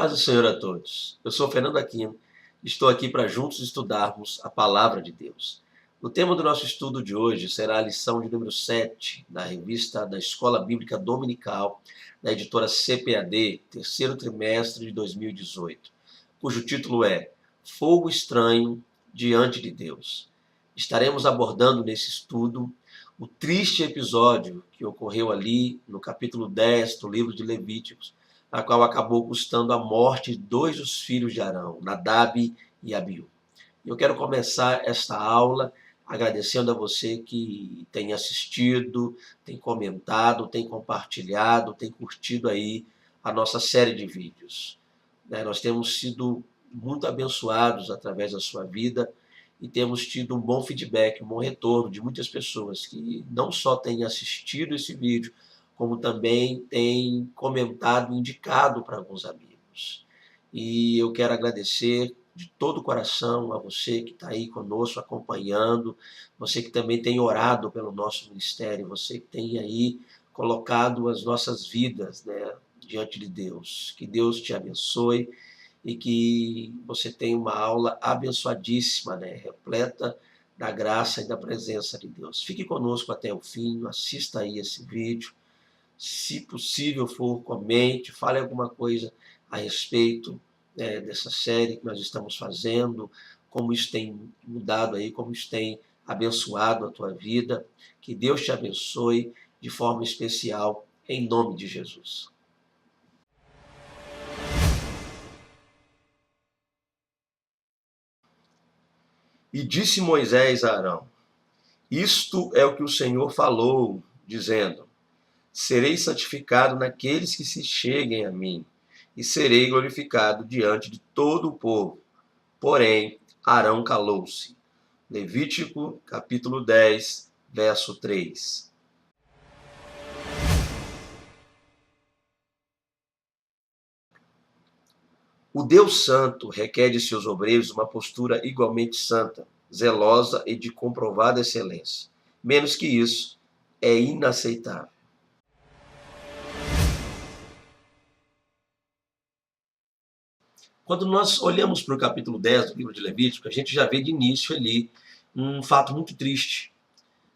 Paz do Senhor a todos. Eu sou Fernando Aquino e estou aqui para juntos estudarmos a Palavra de Deus. O tema do nosso estudo de hoje será a lição de número 7 da revista da Escola Bíblica Dominical, da editora CPAD, terceiro trimestre de 2018, cujo título é Fogo Estranho Diante de Deus. Estaremos abordando nesse estudo o triste episódio que ocorreu ali no capítulo 10 do livro de Levíticos, a qual acabou custando a morte de dois dos filhos de Arão, Nadab e Abiú. Eu quero começar esta aula agradecendo a você que tem assistido, tem comentado, tem compartilhado, tem curtido aí a nossa série de vídeos. Nós temos sido muito abençoados através da sua vida e temos tido um bom feedback, um bom retorno de muitas pessoas que não só têm assistido esse vídeo, como também têm comentado e indicado para alguns amigos. E eu quero agradecer de todo o coração a você que está aí conosco acompanhando, você que também tem orado pelo nosso ministério, você que tem aí colocado as nossas vidas, diante de Deus. Que Deus te abençoe e que você tenha uma aula abençoadíssima, repleta da graça e da presença de Deus. Fique conosco até o fim, assista aí esse vídeo. Se possível for, comente, fale alguma coisa a respeito dessa série que nós estamos fazendo, como isso tem mudado aí, como isso tem abençoado a tua vida. Que Deus te abençoe de forma especial, em nome de Jesus. E disse Moisés a Arão: isto é o que o Senhor falou, dizendo: serei santificado naqueles que se cheguem a mim, e serei glorificado diante de todo o povo. Porém, Arão calou-se. Levítico, capítulo 10, verso 3. O Deus Santo requer de seus obreiros uma postura igualmente santa, zelosa e de comprovada excelência. Menos que isso, é inaceitável. Quando nós olhamos para o capítulo 10 do livro de Levítico, a gente já vê de início ali um fato muito triste.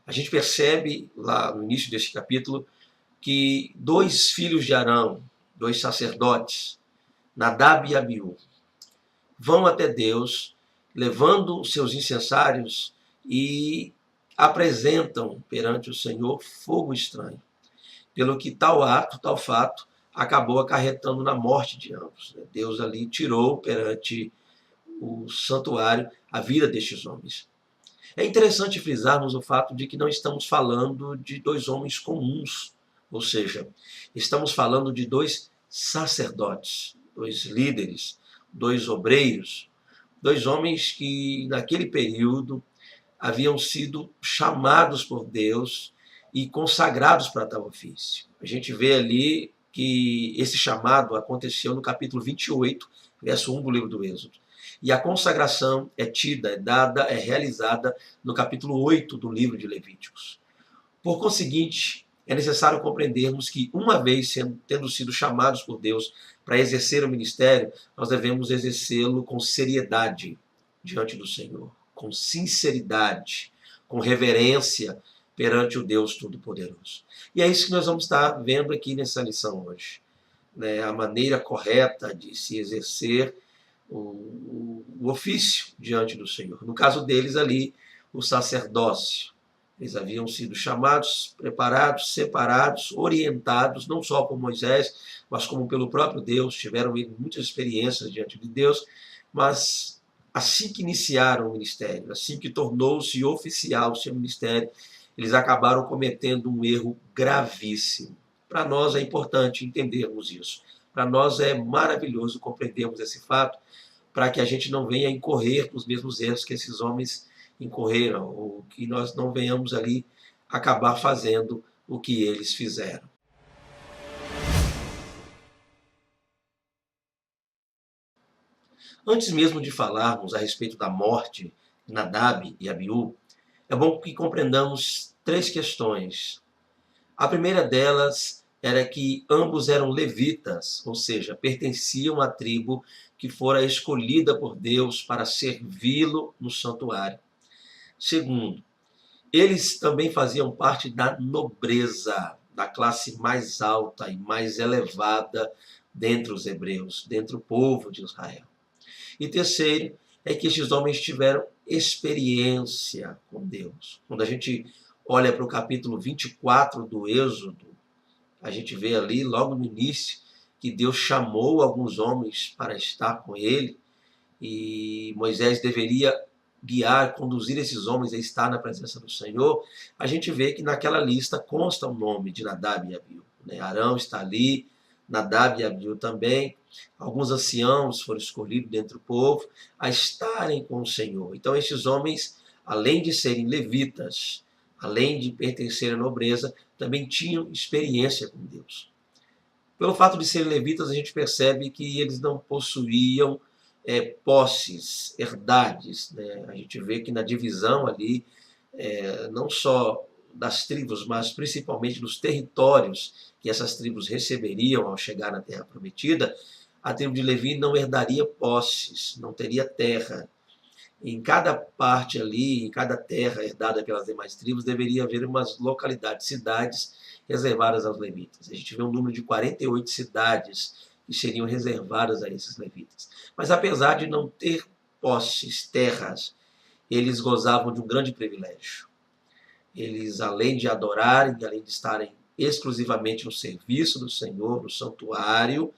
A gente percebe lá no início deste capítulo que dois filhos de Arão, dois sacerdotes, Nadab e Abiú, vão até Deus, levando seus incensários e apresentam perante o Senhor fogo estranho. Pelo que tal ato, tal fato, acabou acarretando na morte de ambos. Deus ali tirou perante o santuário a vida destes homens. É interessante frisarmos o fato de que não estamos falando de dois homens comuns, ou seja, estamos falando de dois sacerdotes, dois líderes, dois obreiros, dois homens que naquele período haviam sido chamados por Deus e consagrados para tal ofício. A gente vê ali que esse chamado aconteceu no capítulo 28, verso 1 do livro do Êxodo. E a consagração é tida, é dada, é realizada no capítulo 8 do livro de Levíticos. Por conseguinte, é necessário compreendermos que, uma vez tendo sido chamados por Deus para exercer o ministério, nós devemos exercê-lo com seriedade diante do Senhor, com sinceridade, com reverência perante o Deus Todo-Poderoso. E é isso que nós vamos estar vendo aqui nessa lição hoje. A maneira correta de se exercer o ofício diante do Senhor. No caso deles ali, o sacerdócio. Eles haviam sido chamados, preparados, separados, orientados, não só por Moisés, mas como pelo próprio Deus. Tiveram muitas experiências diante de Deus, mas assim que iniciaram o ministério, assim que tornou-se oficial o seu ministério, eles acabaram cometendo um erro gravíssimo. Para nós é importante entendermos isso. Para nós é maravilhoso compreendermos esse fato, para que a gente não venha incorrer nos mesmos erros que esses homens incorreram, ou que nós não venhamos ali acabar fazendo o que eles fizeram. Antes mesmo de falarmos a respeito da morte de Nadab e Abiú, é bom que compreendamos três questões. A primeira delas era que ambos eram levitas, ou seja, pertenciam à tribo que fora escolhida por Deus para servi-lo no santuário. Segundo, eles também faziam parte da nobreza, da classe mais alta e mais elevada dentre os hebreus, dentre o povo de Israel. E terceiro, é que estes homens tiveram experiência com Deus. Quando a gente olha para o capítulo 24 do Êxodo, a gente vê ali, logo no início, que Deus chamou alguns homens para estar com ele, e Moisés deveria guiar, conduzir esses homens a estar na presença do Senhor. A gente vê que naquela lista consta o nome de Nadab e Abiú. Arão está ali, Nadab e Abiú também. Alguns anciãos foram escolhidos dentre o povo a estarem com o Senhor. Então estes homens, além de serem levitas, além de pertencerem à nobreza, também tinham experiência com Deus. Pelo fato de serem levitas, a gente percebe que eles não possuíam posses, herdades. Né? A gente vê que na divisão ali, não só das tribos, mas principalmente dos territórios que essas tribos receberiam ao chegar na Terra Prometida, a tribo de Levi não herdaria posses, não teria terra. Em cada parte ali, em cada terra herdada pelas demais tribos, deveria haver umas localidades, cidades reservadas aos levitas. A gente vê um número de 48 cidades que seriam reservadas a esses levitas. Mas apesar de não ter posses, terras, eles gozavam de um grande privilégio. Eles, além de adorarem, além de estarem exclusivamente no serviço do Senhor, no santuário,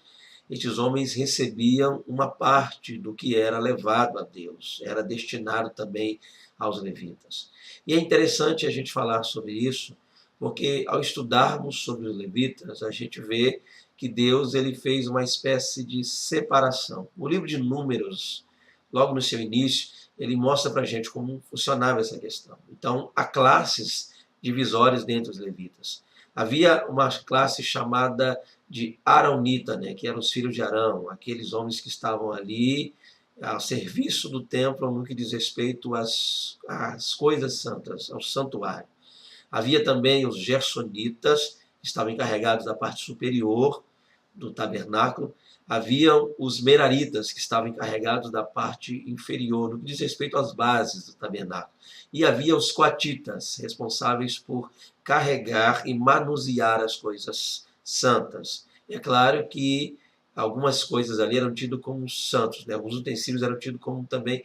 estes homens recebiam uma parte do que era levado a Deus, era destinado também aos levitas. E é interessante a gente falar sobre isso, porque ao estudarmos sobre os levitas, a gente vê que Deus ele fez uma espécie de separação. O livro de Números, logo no seu início, ele mostra para a gente como funcionava essa questão. Então, há classes divisórias dentre os levitas. Havia uma classe chamada de Araunita, né, que eram os filhos de Arão, aqueles homens que estavam ali ao serviço do templo no que diz respeito às coisas santas, ao santuário. Havia também os gersonitas, que estavam encarregados da parte superior do tabernáculo. Haviam os meraritas, que estavam encarregados da parte inferior, no que diz respeito às bases do tabernáculo. E havia os coatitas, responsáveis por carregar e manusear as coisas santas. E é claro que algumas coisas ali eram tidas como santos, né? Alguns utensílios eram tidos como também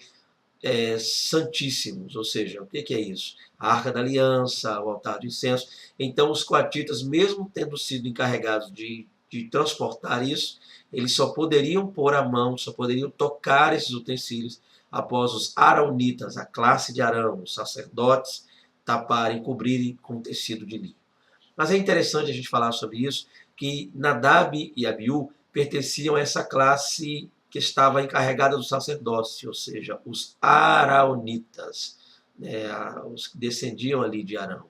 santíssimos, ou seja, o que é isso? A Arca da Aliança, o altar de incenso. Então os coatitas, mesmo tendo sido encarregados de transportar isso, eles só poderiam pôr a mão, só poderiam tocar esses utensílios após os araunitas, a classe de Arão, os sacerdotes, taparem, cobrirem com tecido de linho. Mas é interessante a gente falar sobre isso, que Nadab e Abiú pertenciam a essa classe que estava encarregada do sacerdócio, ou seja, os araonitas, né, os que descendiam ali de Arão.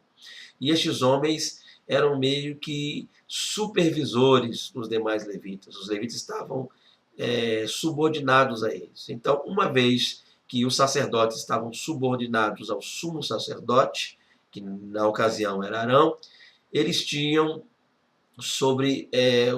E estes homens eram meio que supervisores dos demais levitas. Os levitas estavam subordinados a eles. Então, uma vez que os sacerdotes estavam subordinados ao sumo sacerdote, que na ocasião era Arão, eles tinham sobre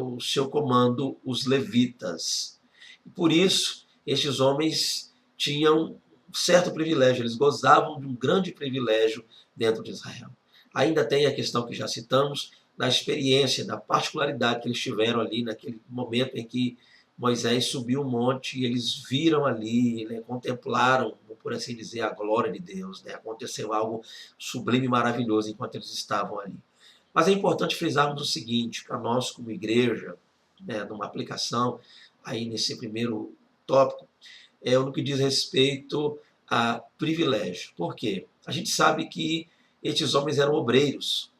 o seu comando os levitas. E por isso, estes homens tinham um certo privilégio, eles gozavam de um grande privilégio dentro de Israel. Ainda tem a questão que já citamos, da experiência, da particularidade que eles tiveram ali naquele momento em que Moisés subiu o monte e eles viram ali, né, contemplaram, por assim dizer, a glória de Deus. Né? Aconteceu algo sublime e maravilhoso enquanto eles estavam ali. Mas é importante frisarmos o seguinte, para nós como igreja, né, numa aplicação aí nesse primeiro tópico, no que diz respeito a privilégio. Por quê? A gente sabe que estes homens eram obreiros,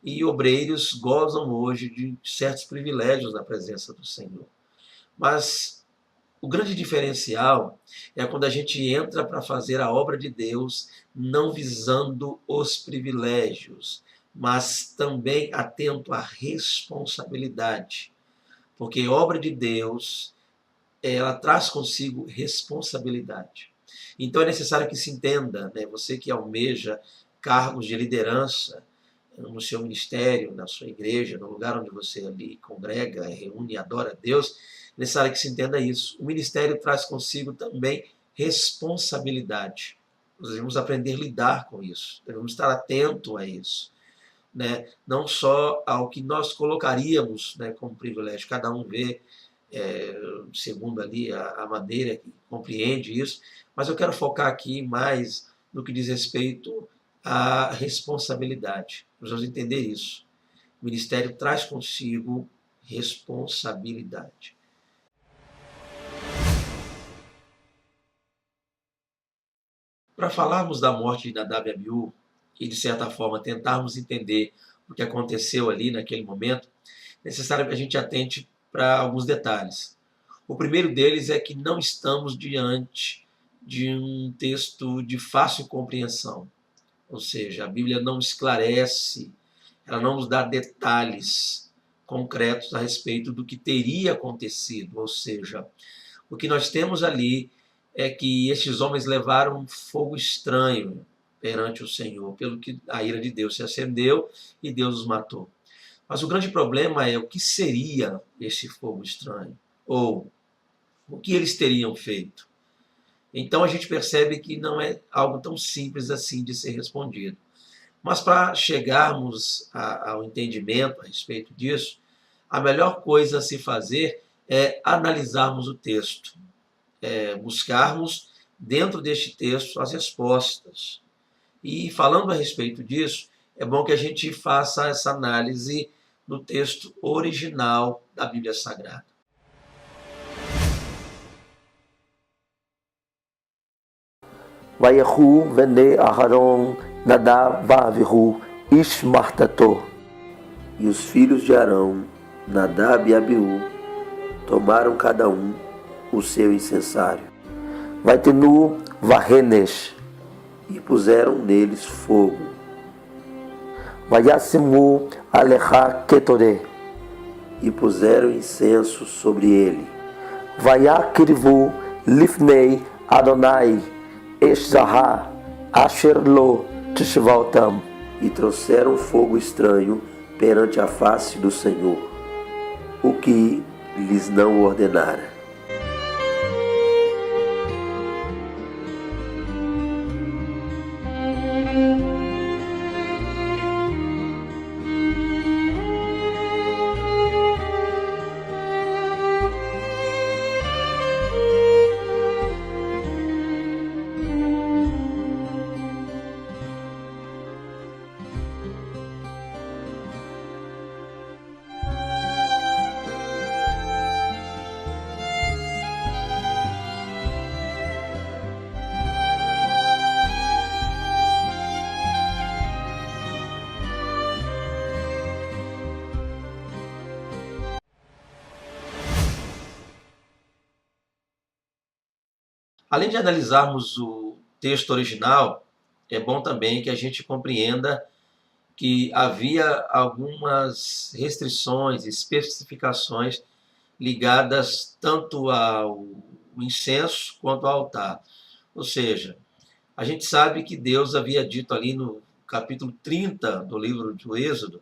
e obreiros gozam hoje de certos privilégios na presença do Senhor. Mas o grande diferencial é quando a gente entra para fazer a obra de Deus, não visando os privilégios, mas também atento à responsabilidade. Porque obra de Deus, ela traz consigo responsabilidade. Então é necessário que se entenda, né, você que almeja cargos de liderança, no seu ministério, na sua igreja, no lugar onde você ali congrega, reúne e adora a Deus, é necessário que se entenda isso. O ministério traz consigo também responsabilidade. Nós devemos aprender a lidar com isso, devemos estar atento a isso, né? Não só ao que nós colocaríamos, né, como privilégio, cada um vê segundo ali a maneira que compreende isso, mas eu quero focar aqui mais no que diz respeito à responsabilidade. Nós vamos entender isso. O ministério traz consigo responsabilidade. Para falarmos da morte de Nadab e Abiú e, de certa forma, tentarmos entender o que aconteceu ali naquele momento, é necessário que a gente atente para alguns detalhes. O primeiro deles é que não estamos diante de um texto de fácil compreensão. Ou seja, a Bíblia não esclarece, ela não nos dá detalhes concretos a respeito do que teria acontecido. Ou seja, o que nós temos ali é que estes homens levaram um fogo estranho perante o Senhor, pelo que a ira de Deus se acendeu e Deus os matou. Mas o grande problema é o que seria esse fogo estranho, ou o que eles teriam feito. Então a gente percebe que não é algo tão simples assim de ser respondido. Mas para chegarmos ao entendimento a respeito disso, a melhor coisa a se fazer é analisarmos o texto, buscarmos dentro deste texto as respostas. E falando a respeito disso, é bom que a gente faça essa análise no texto original da Bíblia Sagrada. Vayehu vene Aharon Nadab Va'avihu Ish Martato. E os filhos de Arão, Nadab e Abiú, tomaram cada um o seu incensário. Vaitenu Vahenesh, e puseram neles fogo. Vayasimu Alecha Ketore, e puseram incenso sobre ele. Vayakrivu Lifnei Adonai Eshzahá Asher Lo Tishvaltam, e trouxeram fogo estranho perante a face do Senhor, o que lhes não ordenara. Além de analisarmos o texto original, é bom também que a gente compreenda que havia algumas restrições, especificações ligadas tanto ao incenso quanto ao altar. Ou seja, a gente sabe que Deus havia dito ali no capítulo 30 do livro do Êxodo,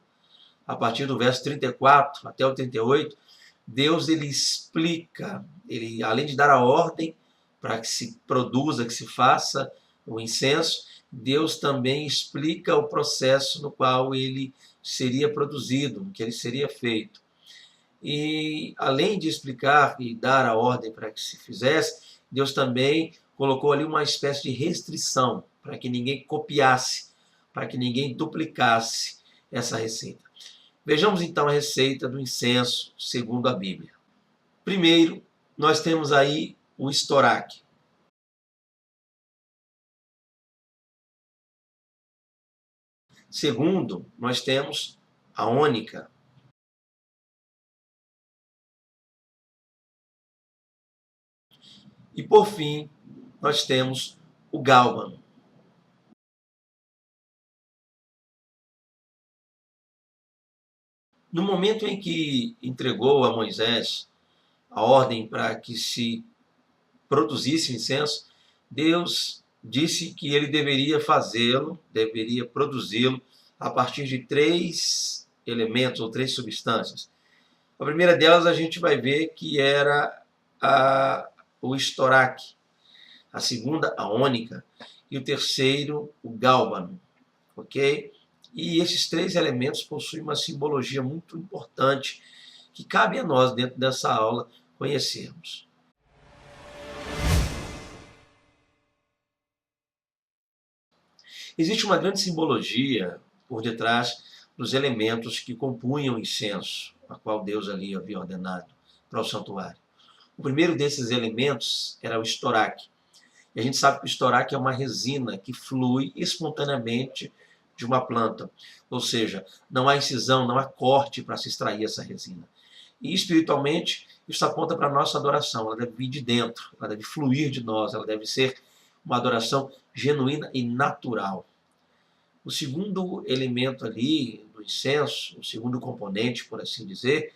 a partir do verso 34 até o 38, Deus ele explica, ele, além de dar a ordem para que se produza, que se faça o incenso, Deus também explica o processo no qual ele seria produzido, que ele seria feito. E além de explicar e dar a ordem para que se fizesse, Deus também colocou ali uma espécie de restrição para que ninguém copiasse, para que ninguém duplicasse essa receita. Vejamos então a receita do incenso segundo a Bíblia. Primeiro, nós temos aí o estoraque. Segundo, nós temos a ônica. E por fim, nós temos o gálbano. No momento em que entregou a Moisés a ordem para que se produzisse incenso, Deus disse que ele deveria fazê-lo, deveria produzi-lo a partir de 3 elementos ou 3 substâncias. A primeira delas a gente vai ver que era o estoraque, a segunda a ônica e o terceiro o gálbano, ok? E esses 3 elementos possuem uma simbologia muito importante que cabe a nós, dentro dessa aula, conhecermos. Existe uma grande simbologia por detrás dos elementos que compunham o incenso, a qual Deus ali havia ordenado para o santuário. O primeiro desses elementos era o estoraque. E a gente sabe que o estoraque é uma resina que flui espontaneamente de uma planta. Ou seja, não há incisão, não há corte para se extrair essa resina. E espiritualmente, isso aponta para a nossa adoração. Ela deve vir de dentro, ela deve fluir de nós, ela deve ser uma adoração genuína e natural. O segundo elemento ali do incenso, o segundo componente, por assim dizer,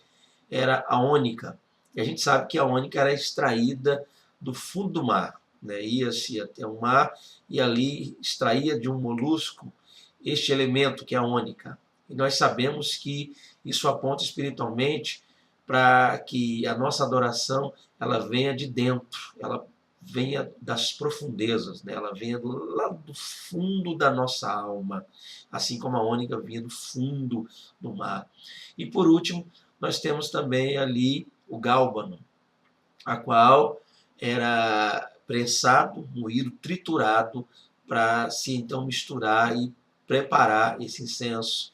era a ônica. E a gente sabe que a ônica era extraída do fundo do mar, né? Ia-se até o mar e ali extraía de um molusco este elemento que é a ônica. E nós sabemos que isso aponta espiritualmente para que a nossa adoração ela venha de dentro, ela venha das profundezas, né? Ela venha lá do fundo da nossa alma, assim como a ônica vinha do fundo do mar. E por último, nós temos também ali o gálbano, a qual era prensado, moído, triturado, para se então misturar e preparar esse incenso.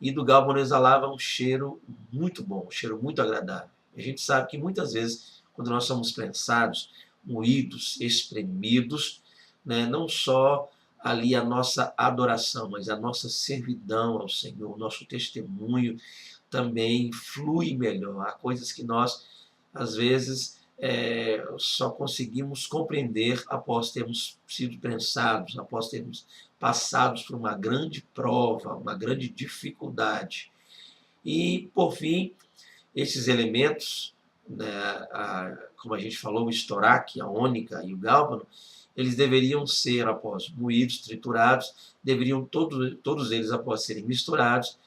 E do gálbano exalava um cheiro muito bom, um cheiro muito agradável. A gente sabe que muitas vezes, quando nós somos prensados, moídos, espremidos, né, não só ali a nossa adoração, mas a nossa servidão ao Senhor, o nosso testemunho também flui melhor. Há coisas que nós, às vezes, só conseguimos compreender após termos sido prensados, após termos passados por uma grande prova, uma grande dificuldade. E, por fim, esses elementos, né, como a gente falou, o estoraque, a ônica e o gálbano, eles deveriam ser, após moídos, triturados, deveriam todos eles, após serem misturados,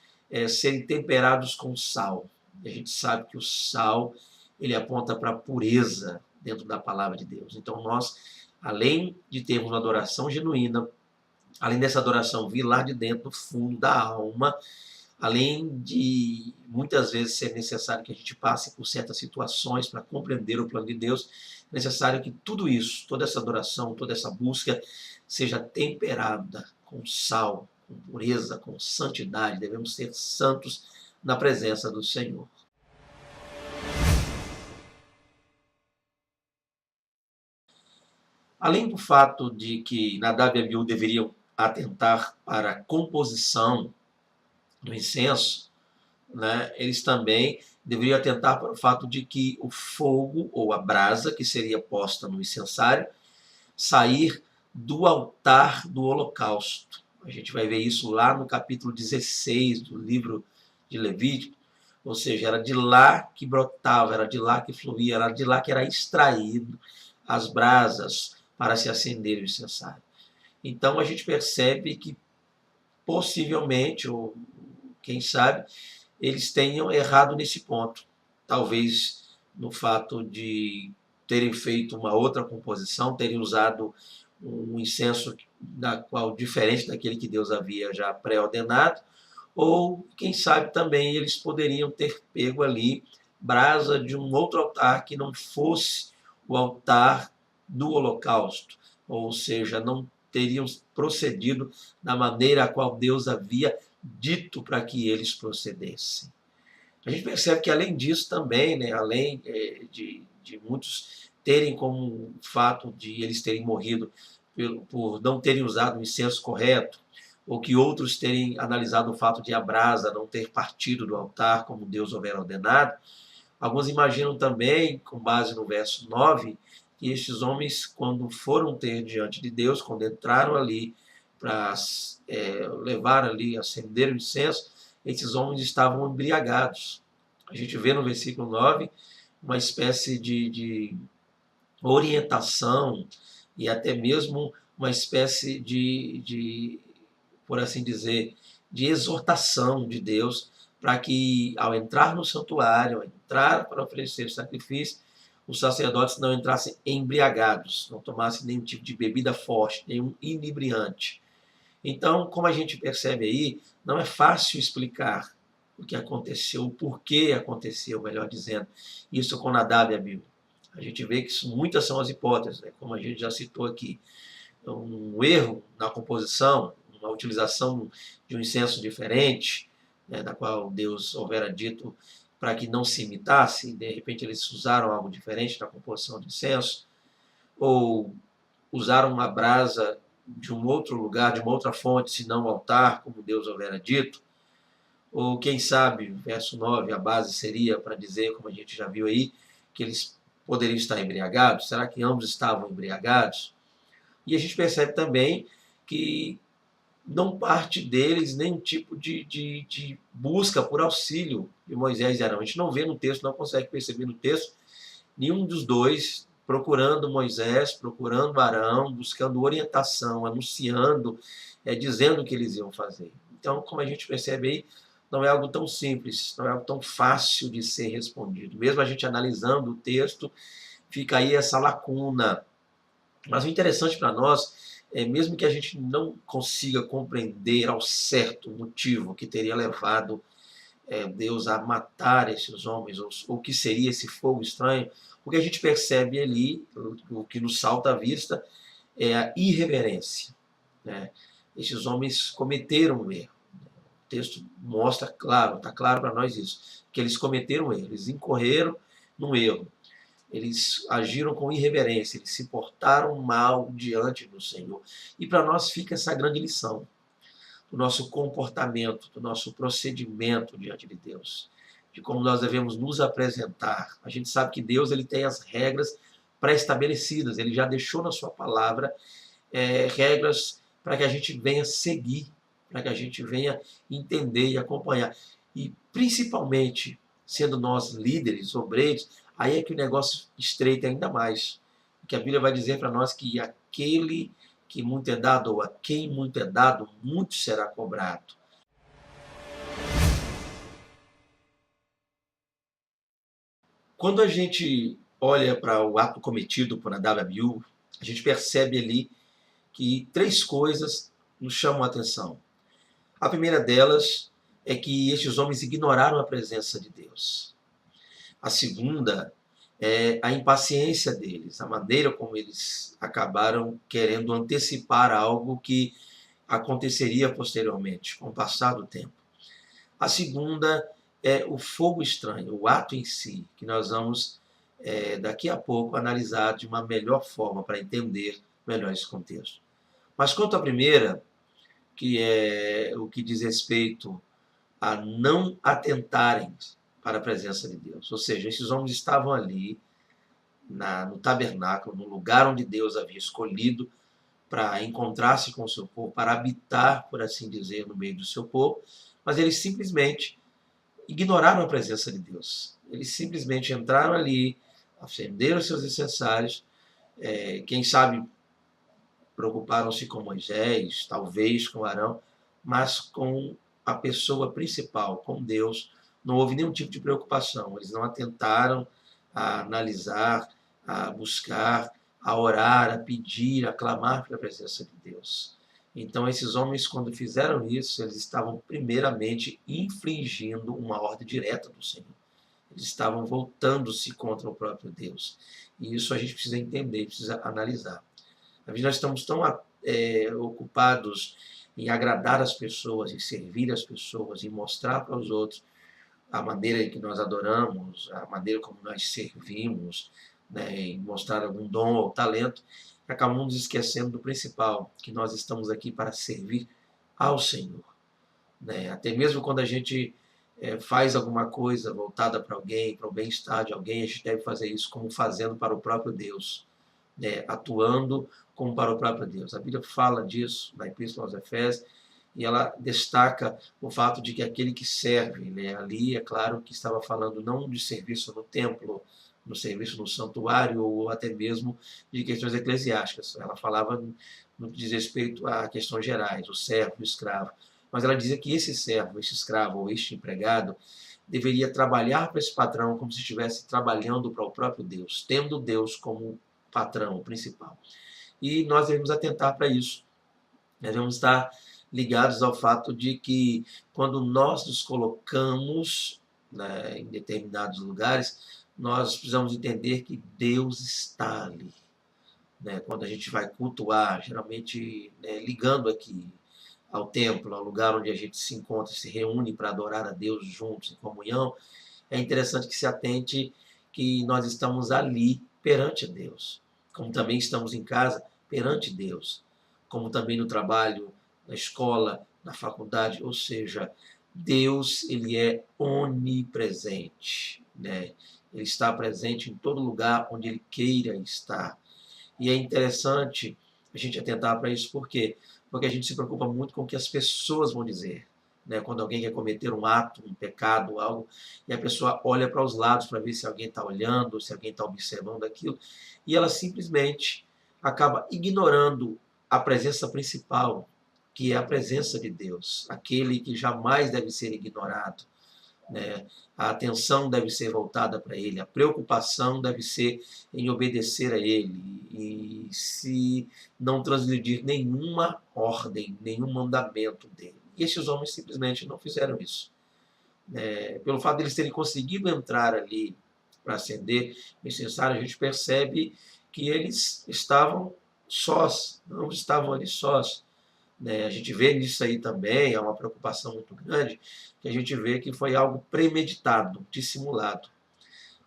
serem temperados com sal. E a gente sabe que o sal ele aponta para a pureza dentro da palavra de Deus. Então nós, além de termos uma adoração genuína, além dessa adoração vir lá de dentro, do fundo da alma, além de muitas vezes ser necessário que a gente passe por certas situações para compreender o plano de Deus, é necessário que tudo isso, toda essa adoração, toda essa busca, seja temperada com sal, com pureza, com santidade. Devemos ser santos na presença do Senhor. Além do fato de que Nadab e Abiú deveriam atentar para a composição do incenso, né, eles também deveriam atentar para o fato de que o fogo ou a brasa que seria posta no incensário sair do altar do holocausto. A gente vai ver isso lá no capítulo 16 do livro de Levítico, ou seja, era de lá que brotava, era de lá que fluía, era de lá que era extraído as brasas para se acender o incensário. Então a gente percebe que possivelmente, ou quem sabe, eles tenham errado nesse ponto. Talvez no fato de terem feito uma outra composição, terem usado um incenso diferente daquele que Deus havia já pré-ordenado, ou quem sabe também eles poderiam ter pego ali brasa de um outro altar que não fosse o altar do holocausto, ou seja, não teriam procedido da maneira a qual Deus havia dito para que eles procedessem. A gente percebe que, além disso também, né, além de muitos terem como fato de eles terem morrido por não terem usado o incenso correto, ou que outros terem analisado o fato de a brasa não ter partido do altar como Deus houvera ordenado, alguns imaginam também, com base no verso 9, que estes homens, quando foram ter diante de Deus, quando entraram ali para levar ali, acender o incenso, esses homens estavam embriagados. A gente vê no versículo 9 uma espécie de orientação e até mesmo uma espécie por assim dizer, de exortação de Deus para que, ao entrar no santuário, ao entrar para oferecer o sacrifício, os sacerdotes não entrassem embriagados, não tomassem nenhum tipo de bebida forte, nenhum inebriante. Então, como a gente percebe aí, não é fácil explicar o que aconteceu, o porquê aconteceu, melhor dizendo, isso com Nadab e Abiú. A gente vê que muitas são as hipóteses, né, como a gente já citou aqui. Um erro na composição, uma utilização de um incenso diferente, né, da qual Deus houvera dito para que não se imitasse, e de repente eles usaram algo diferente na composição do incenso, ou usaram uma brasa de um outro lugar, de uma outra fonte, senão o altar, como Deus houvera dito, ou quem sabe, verso 9, a base seria para dizer, como a gente já viu aí, que eles poderiam estar embriagados. Será que ambos estavam embriagados? E a gente percebe também que não parte deles nenhum tipo de busca por auxílio de Moisés e Arão. A gente não vê no texto, não consegue perceber no texto, nenhum dos dois procurando Moisés, procurando Arão, buscando orientação, anunciando, dizendo o que eles iam fazer. Então, como a gente percebe aí, não é algo tão simples, não é algo tão fácil de ser respondido. Mesmo a gente analisando o texto, fica aí essa lacuna. Mas o interessante para nós é, mesmo que a gente não consiga compreender ao certo o motivo que teria levado Deus a matar esses homens, ou o que seria esse fogo estranho, o que a gente percebe ali, o que nos salta à vista, é a irreverência, né? Esses homens cometeram um erro. O texto mostra claro, está claro para nós isso, que eles cometeram um erro, eles incorreram num erro. Eles agiram com irreverência, eles se portaram mal diante do Senhor. E para nós fica essa grande lição do nosso comportamento, do nosso procedimento diante de Deus, de como nós devemos nos apresentar. A gente sabe que Deus ele tem as regras pré-estabelecidas, ele já deixou na sua palavra regras para que a gente venha seguir, para que a gente venha entender e acompanhar. E principalmente, sendo nós líderes, obreiros, aí é que o negócio estreita ainda mais. Porque a Bíblia vai dizer para nós que aquele que muito é dado, ou a quem muito é dado, muito será cobrado. Quando a gente olha para o ato cometido por Nadab e Abiú, a gente percebe ali que três coisas nos chamam a atenção. A primeira delas é que estes homens ignoraram a presença de Deus. A segunda é a impaciência deles, a maneira como eles acabaram querendo antecipar algo que aconteceria posteriormente, com o passar do tempo. A segunda é o fogo estranho, o ato em si, que nós vamos daqui a pouco analisar de uma melhor forma para entender melhor esse contexto. Mas quanto à primeira, que é o que diz respeito a não atentarem para a presença de Deus. Ou seja, esses homens estavam ali no tabernáculo, no lugar onde Deus havia escolhido para encontrar-se com o seu povo, para habitar, por assim dizer, no meio do seu povo, mas eles simplesmente ignoraram a presença de Deus. Eles simplesmente entraram ali, acenderam seus incensários, quem sabe preocuparam-se com Moisés, talvez com Arão, mas com a pessoa principal, com Deus, não houve nenhum tipo de preocupação. Eles não atentaram a analisar, a buscar, a orar, a pedir, a clamar pela presença de Deus. Então, esses homens, quando fizeram isso, eles estavam primeiramente infringindo uma ordem direta do Senhor. Eles estavam voltando-se contra o próprio Deus. E isso a gente precisa entender, precisa analisar. Às vezes nós estamos tão ocupados em agradar as pessoas, em servir as pessoas, em mostrar para os outros a maneira que nós adoramos, a maneira como nós servimos, né, em mostrar algum dom ou talento, que acabamos esquecendo do principal, que nós estamos aqui para servir ao Senhor. Né? Até mesmo quando a gente faz alguma coisa voltada para alguém, para o bem-estar de alguém, a gente deve fazer isso como fazendo para o próprio Deus, né? Atuando como para o próprio Deus. A Bíblia fala disso na Epístola aos Efésios, e ela destaca o fato de que aquele que serve, né, ali é claro que estava falando não de serviço no templo, no serviço no santuário, ou até mesmo de questões eclesiásticas. Ela falava no que diz respeito a questões gerais, o servo, o escravo. mas ela dizia que esse servo, este escravo ou este empregado deveria trabalhar para esse patrão como se estivesse trabalhando para o próprio Deus, tendo Deus como patrão principal. E nós devemos atentar para isso. Nós devemos estar ligados ao fato de que quando nós nos colocamos, né, em determinados lugares, nós precisamos entender que Deus está ali. Né? Quando a gente vai cultuar, geralmente, né, ligando aqui ao templo, ao lugar onde a gente se encontra, se reúne para adorar a Deus juntos, em comunhão, é interessante que se atente que nós estamos ali perante Deus, como também estamos em casa perante Deus, como também no trabalho, na escola, na faculdade, ou seja, Deus, ele é onipresente, né? Ele está presente em todo lugar onde ele queira estar. E é interessante a gente atentar para isso, por quê? Porque a gente se preocupa muito com o que as pessoas vão dizer. Né? Quando alguém quer cometer um ato, um pecado, algo, e a pessoa olha para os lados para ver se alguém está olhando, se alguém está observando aquilo, e ela simplesmente acaba ignorando a presença principal, que é a presença de Deus, aquele que jamais deve ser ignorado. Né? A atenção deve ser voltada para Ele, a preocupação deve ser em obedecer a Ele e se não transgredir nenhuma ordem, nenhum mandamento dele. E esses homens simplesmente não fizeram isso. Pelo fato de eles terem conseguido entrar ali para acender o incensário, a gente percebe que eles estavam sós, não estavam ali sós. A gente vê nisso aí também, é uma preocupação muito grande, que a gente vê que foi algo premeditado, dissimulado.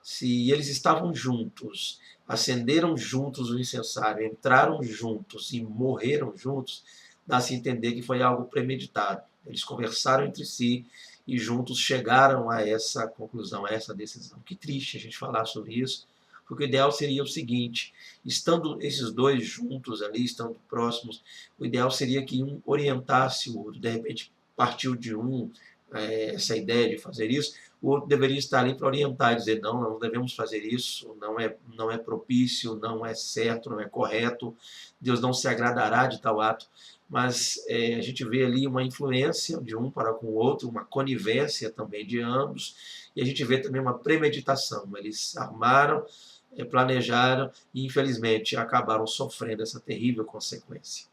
Se eles estavam juntos, acenderam juntos o incensário, entraram juntos e morreram juntos, dá-se a entender que foi algo premeditado. Eles conversaram entre si e juntos chegaram a essa conclusão, a essa decisão. Que triste a gente falar sobre isso, porque o ideal seria o seguinte: estando esses dois juntos ali, estando próximos, o ideal seria que um orientasse o outro. De repente, partiu de um essa ideia de fazer isso, o outro deveria estar ali para orientar e dizer: não, não devemos fazer isso, não é propício, não é certo, não é correto, Deus não se agradará de tal ato. Mas a gente vê ali uma influência de um para com o outro, uma conivência também de ambos, e a gente vê também uma premeditação. Eles armaram, planejaram e, infelizmente, acabaram sofrendo essa terrível consequência.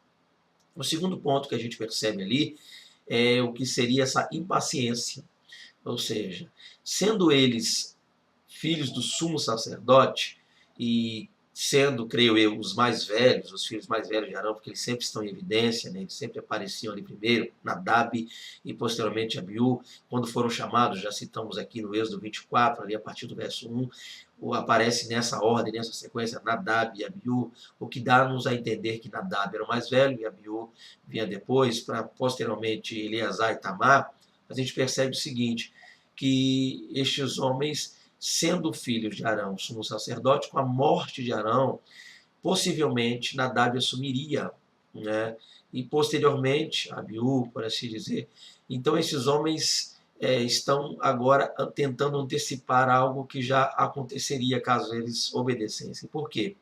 O segundo ponto que a gente percebe ali é o que seria essa impaciência. Ou seja, sendo eles filhos do sumo sacerdote e sendo, creio eu, os mais velhos, os filhos mais velhos de Arão, porque eles sempre estão em evidência, né? Eles sempre apareciam ali primeiro, Nadab e posteriormente Abiú, quando foram chamados, já citamos aqui no Êxodo 24, ali a partir do verso 1, aparece nessa ordem, nessa sequência, Nadab e Abiú, o que dá-nos a entender que Nadab era o mais velho e Abiú vinha depois, para posteriormente Eleazar e Tamar. A gente percebe o seguinte, que estes homens, sendo filhos de Arão, sumo sacerdote, com a morte de Arão, possivelmente Nadab assumiria, né? E posteriormente Abiú, por assim dizer. Então esses homens estão agora tentando antecipar algo que já aconteceria caso eles obedecessem. Por quê?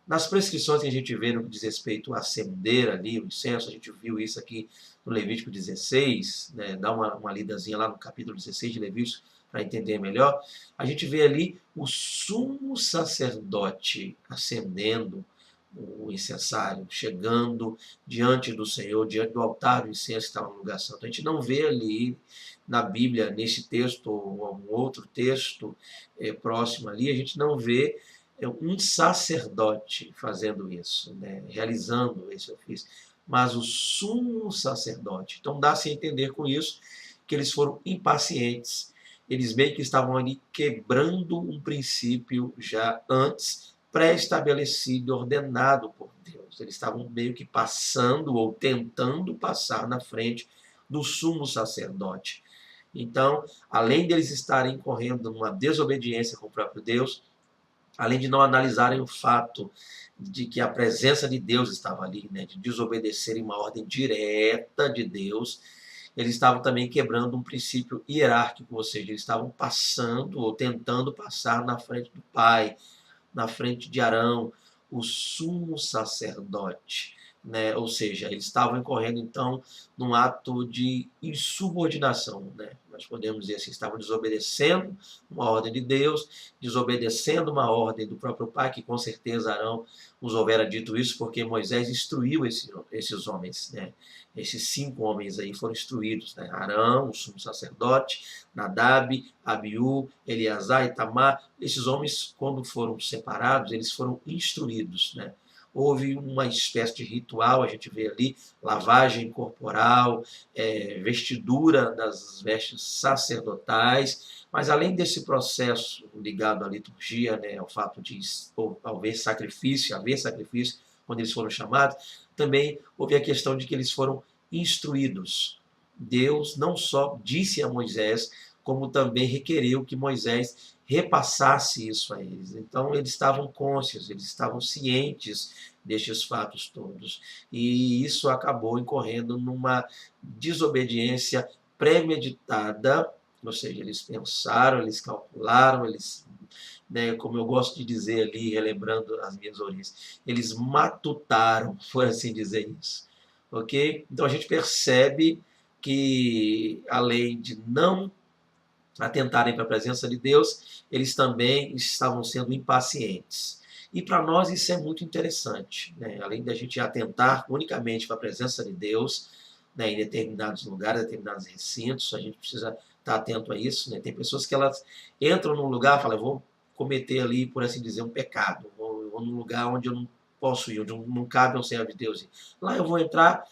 Nas prescrições que a gente vê no que diz respeito a acender ali o incenso, a gente viu isso aqui no Levítico 16, né? Dá uma lidazinha lá no capítulo 16 de Levítico, para entender melhor, a gente vê ali o sumo sacerdote acendendo o incensário, chegando diante do Senhor, diante do altar do incenso que estava no lugar santo. A gente não vê ali na Bíblia, nesse texto ou algum outro texto próximo ali, a gente não vê um sacerdote fazendo isso, né, realizando esse ofício, mas o sumo sacerdote. Então dá-se a entender com isso que eles foram impacientes. Eles meio que estavam ali quebrando um princípio já antes pré-estabelecido e ordenado por Deus. Eles estavam meio que passando ou tentando passar na frente do sumo sacerdote. Então, além deles estarem correndo numa desobediência com o próprio Deus, além de não analisarem o fato de que a presença de Deus estava ali, né, de desobedecerem uma ordem direta de Deus, eles estavam também quebrando um princípio hierárquico, ou seja, eles estavam passando ou tentando passar na frente do Pai, na frente de Arão, o sumo sacerdote. né? Ou seja, eles estavam incorrendo então num ato de insubordinação, né? Nós podemos dizer assim, estavam desobedecendo uma ordem de Deus, desobedecendo uma ordem do próprio pai, que com certeza Arão nos houvera dito isso, porque Moisés instruiu esses homens, né? Esses 5 homens aí foram instruídos, né? Arão, o sumo sacerdote, Nadab, Abiú, Eleazar e Itamar. Esses homens, quando foram separados, eles foram instruídos, né? Houve uma espécie de ritual, a gente vê ali, lavagem corporal, vestidura das vestes sacerdotais, mas além desse processo ligado à liturgia, né, ao fato de haver sacrifício, quando eles foram chamados, também houve a questão de que eles foram instruídos. Deus não só disse a Moisés, como também requereu que Moisés repassasse isso a eles. Então, eles estavam cônscios, eles estavam cientes destes fatos todos. E isso acabou incorrendo numa desobediência premeditada, ou seja, eles pensaram, eles calcularam, eles, né, como eu gosto de dizer ali, relembrando as minhas origens, eles matutaram, por assim dizer isso. Ok? Então, a gente percebe que, além de não atentarem para a presença de Deus, eles também estavam sendo impacientes. E para nós isso é muito interessante, né? Além da gente atentar unicamente para a presença de Deus, né, em determinados lugares, determinados recintos, a gente precisa estar atento a isso, né? Tem pessoas que elas entram num lugar e falam, eu vou cometer ali, por assim dizer, um pecado, eu vou num lugar onde eu não posso ir, onde não cabe um servo de Deus ir. Lá eu vou entrar,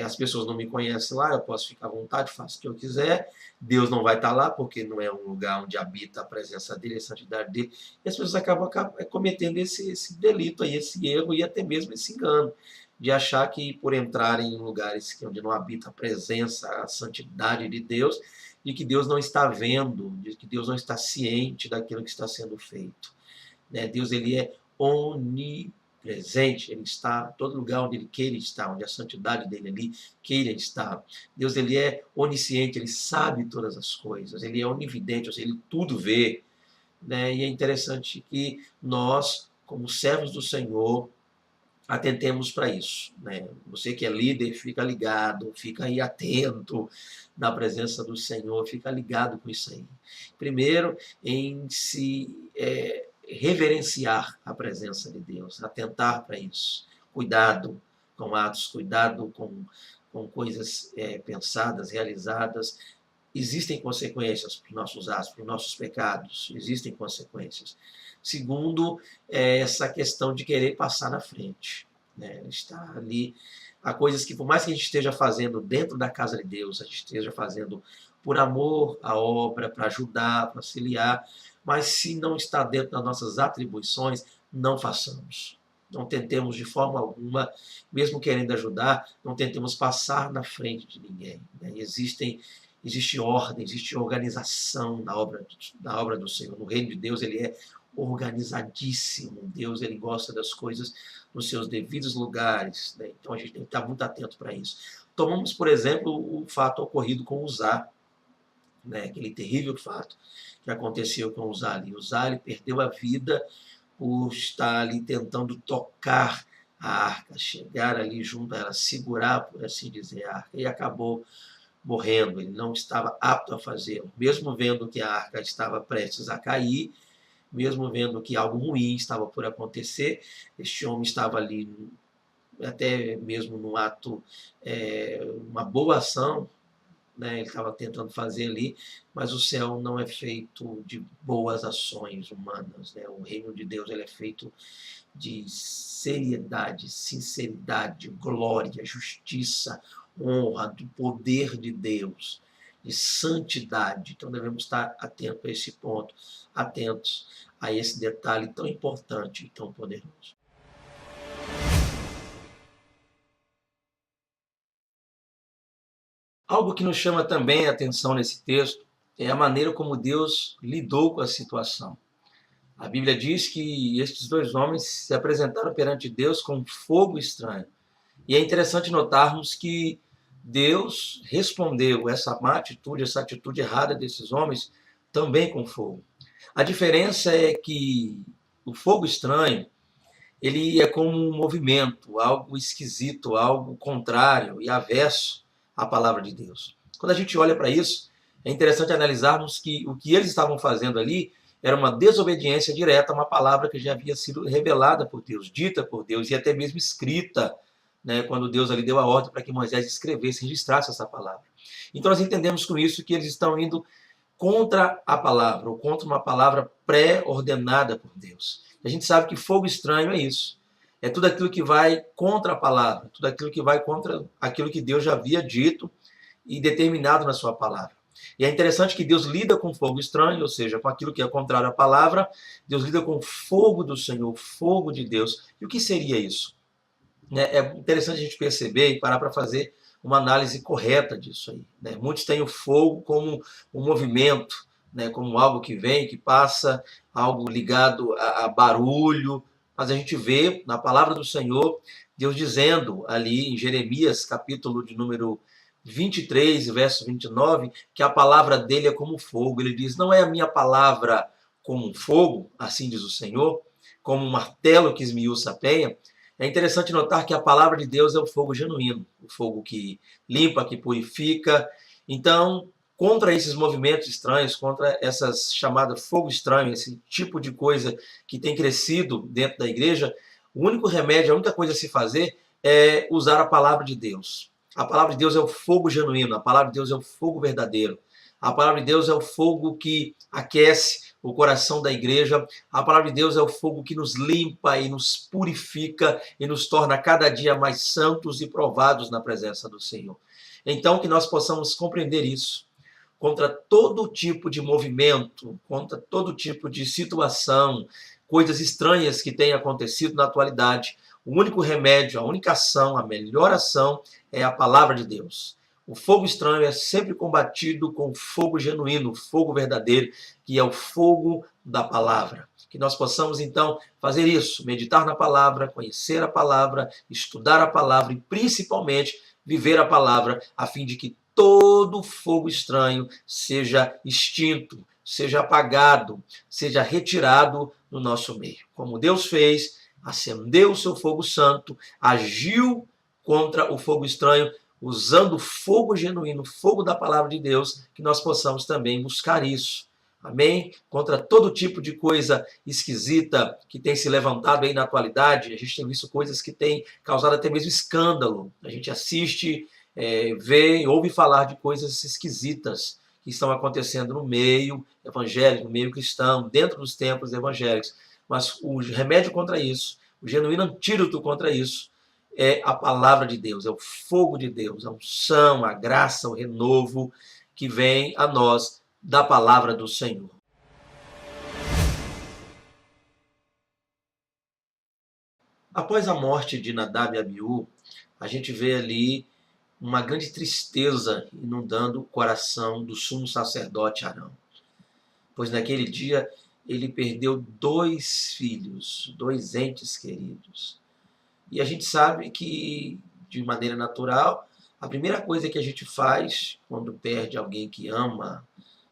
as pessoas não me conhecem lá, eu posso ficar à vontade, faço o que eu quiser, Deus não vai estar lá, porque não é um lugar onde habita a presença dele, a santidade dele, e as pessoas acabam cometendo esse delito aí, esse erro e até mesmo esse engano, de achar que por entrarem em lugares onde não habita a presença, a santidade de Deus, de que Deus não está vendo, de que Deus não está ciente daquilo que está sendo feito. Né? Deus, ele é onipresente, ele está em todo lugar onde ele queira estar, onde a santidade dele ali queira estar. Deus, ele é onisciente, ele sabe todas as coisas, ele é onividente, ou seja, ele tudo vê. Né? E é interessante que nós, como servos do Senhor, atentemos para isso. Né? Você que é líder, fica ligado, fica aí atento na presença do Senhor, fica ligado com isso aí. Primeiro, em se reverenciar a presença de Deus, atentar para isso. Cuidado com atos, cuidado com coisas pensadas, realizadas. Existem consequências para os nossos atos, para os nossos pecados, existem consequências. Segundo, essa questão de querer passar na frente. Né? Está ali, há coisas que, por mais que a gente esteja fazendo dentro da casa de Deus, a gente esteja fazendo por amor à obra, para ajudar, para auxiliar, mas se não está dentro das nossas atribuições, não façamos. Não tentemos de forma alguma, mesmo querendo ajudar, não tentemos passar na frente de ninguém. Né? Existe ordem, existe organização na obra do Senhor. No reino de Deus, ele é organizadíssimo. Deus, ele gosta das coisas nos seus devidos lugares. Né? Então, a gente tem que estar muito atento para isso. Tomamos, por exemplo, o fato ocorrido com Uzá, né? Aquele terrível fato que aconteceu com Uzá ali. Uzá, ele perdeu a vida por estar ali tentando tocar a arca, chegar ali junto a ela, segurar, por assim dizer, a arca, e acabou morrendo. Ele não estava apto a fazê-lo. Mesmo vendo que a arca estava prestes a cair, mesmo vendo que algo ruim estava por acontecer, este homem estava ali, até mesmo num ato, uma boa ação, né? Ele estava tentando fazer ali, mas o céu não é feito de boas ações humanas. Né? O reino de Deus, ele é feito de seriedade, sinceridade, glória, justiça, honra, do poder de Deus, de santidade. Então devemos estar atentos a esse ponto, atentos a esse detalhe tão importante e tão poderoso. Algo que nos chama também a atenção nesse texto é a maneira como Deus lidou com a situação. A Bíblia diz que estes 2 homens se apresentaram perante Deus com fogo estranho. E é interessante notarmos que Deus respondeu essa má atitude, essa atitude errada desses homens, também com fogo. A diferença é que o fogo estranho, ele é como um movimento, algo esquisito, algo contrário e avesso à palavra de Deus. Quando a gente olha para isso, é interessante analisarmos que o que eles estavam fazendo ali era uma desobediência direta a uma palavra que já havia sido revelada por Deus, dita por Deus e até mesmo escrita, né, quando Deus ali deu a ordem para que Moisés escrevesse, registrasse essa palavra. Então nós entendemos com isso que eles estão indo contra a palavra, ou contra uma palavra pré-ordenada por Deus. A gente sabe que fogo estranho é isso. É tudo aquilo que vai contra a palavra, tudo aquilo que vai contra aquilo que Deus já havia dito e determinado na sua palavra. E é interessante que Deus lida com fogo estranho, ou seja, com aquilo que é contrário à palavra. Deus lida com o fogo do Senhor, o fogo de Deus. E o que seria isso? É interessante a gente perceber e parar para fazer uma análise correta disso aí, né? Muitos têm o fogo como um movimento, né? Como algo que vem, que passa, algo ligado a barulho, mas a gente vê na palavra do Senhor, Deus dizendo ali em Jeremias, capítulo de número 23, verso 29, que a palavra dele é como fogo. Ele diz, não é a minha palavra como um fogo, assim diz o Senhor, como um martelo que esmiuça a penha. É interessante notar que a palavra de Deus é o fogo genuíno, o fogo que limpa, que purifica. Então, contra esses movimentos estranhos, contra essas chamadas fogo estranho, esse tipo de coisa que tem crescido dentro da igreja, o único remédio, a única coisa a se fazer é usar a palavra de Deus. A palavra de Deus é o fogo genuíno, a palavra de Deus é o fogo verdadeiro. A palavra de Deus é o fogo que aquece o coração da igreja. A palavra de Deus é o fogo que nos limpa e nos purifica e nos torna cada dia mais santos e provados na presença do Senhor. Então, que nós possamos compreender isso contra todo tipo de movimento, contra todo tipo de situação, coisas estranhas que têm acontecido na atualidade. O único remédio, a única ação, a melhor ação é a palavra de Deus. O fogo estranho é sempre combatido com o fogo genuíno, o fogo verdadeiro, que é o fogo da palavra. Que nós possamos, então, fazer isso, meditar na palavra, conhecer a palavra, estudar a palavra e, principalmente, viver a palavra, a fim de que todo fogo estranho seja extinto, seja apagado, seja retirado do nosso meio. Como Deus fez, acendeu o seu fogo santo, agiu contra o fogo estranho, usando o fogo genuíno, o fogo da palavra de Deus, que nós possamos também buscar isso. Amém? Contra todo tipo de coisa esquisita que tem se levantado aí na atualidade, a gente tem visto coisas que têm causado até mesmo escândalo. A gente assiste, vê, ouve falar de coisas esquisitas que estão acontecendo no meio evangélico, no meio cristão, dentro dos templos evangélicos. Mas o remédio contra isso, o genuíno antídoto contra isso, é a palavra de Deus, é o fogo de Deus, a unção, a graça, o renovo que vem a nós da palavra do Senhor. Após a morte de Nadab e Abiú, a gente vê ali uma grande tristeza inundando o coração do sumo sacerdote Arão. Pois naquele dia ele perdeu 2 filhos, 2 entes queridos. E a gente sabe que, de maneira natural, a primeira coisa que a gente faz quando perde alguém que ama,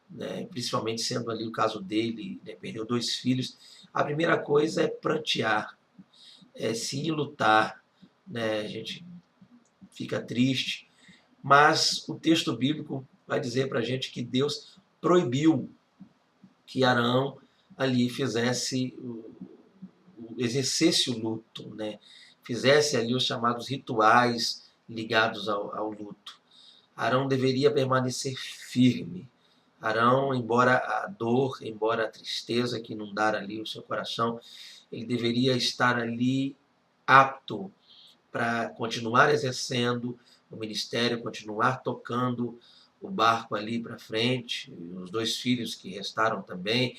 né, principalmente sendo ali o caso dele, né, perdeu 2 filhos, a primeira coisa é prantear, é sim lutar, né, a gente fica triste, mas o texto bíblico vai dizer para a gente que Deus proibiu que Arão ali exercesse o luto, né? Fizesse ali os chamados rituais ligados ao luto. Arão deveria permanecer firme. Arão, embora a dor, embora a tristeza que inundara ali o seu coração, ele deveria estar ali apto para continuar exercendo o ministério, continuar tocando o barco ali para frente. Os 2 filhos que restaram também,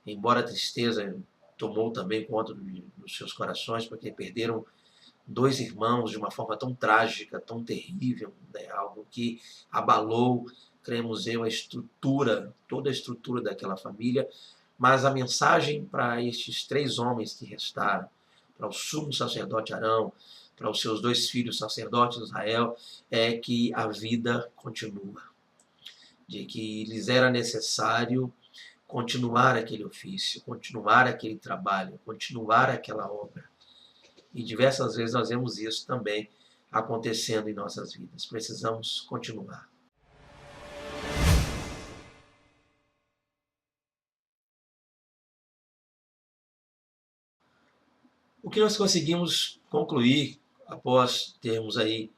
embora a tristeza tomou também conta dos seus corações, porque perderam 2 irmãos de uma forma tão trágica, tão terrível, né? Algo que abalou, cremos eu, toda a estrutura daquela família. Mas a mensagem para estes 3 homens que restaram, para o sumo sacerdote Arão, para os seus 2 filhos sacerdotes de Israel, é que a vida continua. De que lhes era necessário continuar aquele ofício, continuar aquele trabalho, continuar aquela obra. E diversas vezes nós vemos isso também acontecendo em nossas vidas. Precisamos continuar. O que nós conseguimos concluir após termos aí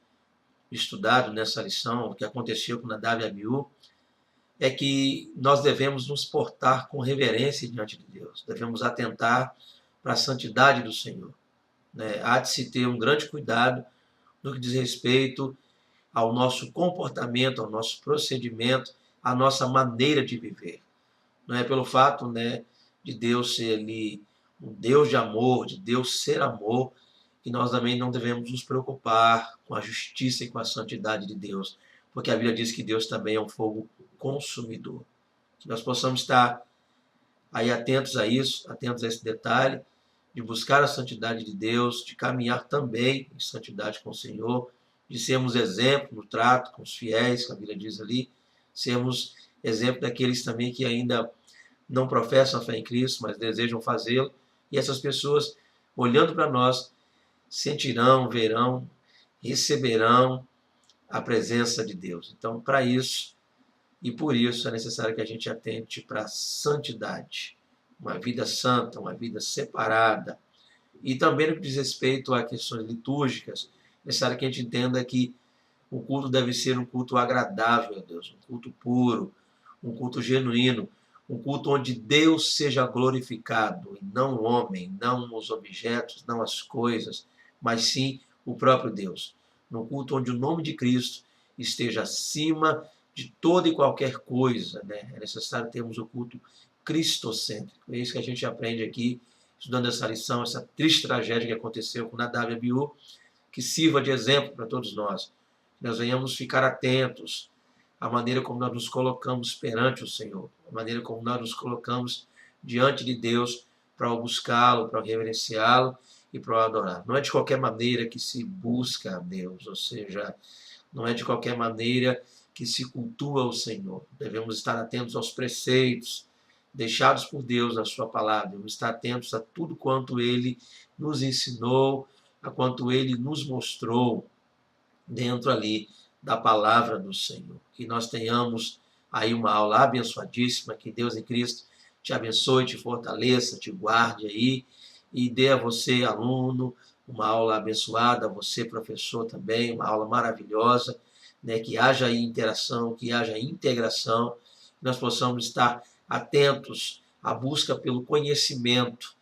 estudado nessa lição, o que aconteceu com Nadab e Abiú, é que nós devemos nos portar com reverência diante de Deus. Devemos atentar para a santidade do Senhor. Há de se ter um grande cuidado no que diz respeito ao nosso comportamento, ao nosso procedimento, à nossa maneira de viver. Não é pelo fato de Deus ser ali um Deus de amor, de Deus ser amor, que nós também não devemos nos preocupar com a justiça e com a santidade de Deus, porque a Bíblia diz que Deus também é um fogo consumidor. Que nós possamos estar aí atentos a isso, atentos a esse detalhe, de buscar a santidade de Deus, de caminhar também em santidade com o Senhor, de sermos exemplo no trato com os fiéis, que a Bíblia diz ali, sermos exemplo daqueles também que ainda não professam a fé em Cristo, mas desejam fazê-lo, e essas pessoas, olhando para nós, sentirão, verão, receberão a presença de Deus. Então, para isso, e por isso, é necessário que a gente atente para a santidade, uma vida santa, uma vida separada. E também no que diz respeito a questões litúrgicas, é necessário que a gente entenda que o culto deve ser um culto agradável a Deus, um culto puro, um culto genuíno, um culto onde Deus seja glorificado, e não o homem, não os objetos, não as coisas, mas sim o próprio Deus. Num culto onde o nome de Cristo esteja acima de toda e qualquer coisa. É necessário termos o culto cristocêntrico. É isso que a gente aprende aqui, estudando essa lição, essa triste tragédia que aconteceu com Nadab e Abiú, que sirva de exemplo para todos nós. Que nós venhamos ficar atentos à maneira como nós nos colocamos perante o Senhor, a maneira como nós nos colocamos diante de Deus para o buscá-lo, para o reverenciá-lo e para o adorar. Não é de qualquer maneira que se busca a Deus, ou seja, não é de qualquer maneira que se cultua o Senhor. Devemos estar atentos aos preceitos deixados por Deus na sua palavra. Devemos estar atentos a tudo quanto Ele nos ensinou, a quanto Ele nos mostrou dentro ali da palavra do Senhor. Que nós tenhamos aí uma aula abençoadíssima, que Deus em Cristo te abençoe, te fortaleça, te guarde aí e dê a você, aluno, uma aula abençoada, a você, professor, também, uma aula maravilhosa, que haja aí interação, que haja integração, que nós possamos estar atentos à busca pelo conhecimento.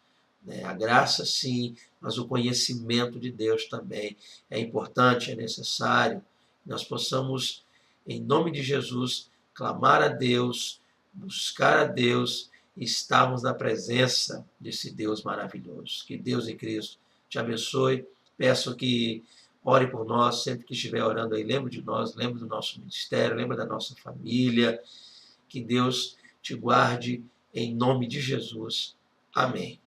A graça, sim, mas o conhecimento de Deus também é importante, é necessário. Que nós possamos, em nome de Jesus, clamar a Deus, buscar a Deus e estarmos na presença desse Deus maravilhoso. Que Deus em Cristo te abençoe. Peço que ore por nós, sempre que estiver orando aí, lembre de nós, lembre do nosso ministério, lembre da nossa família. Que Deus te guarde em nome de Jesus. Amém.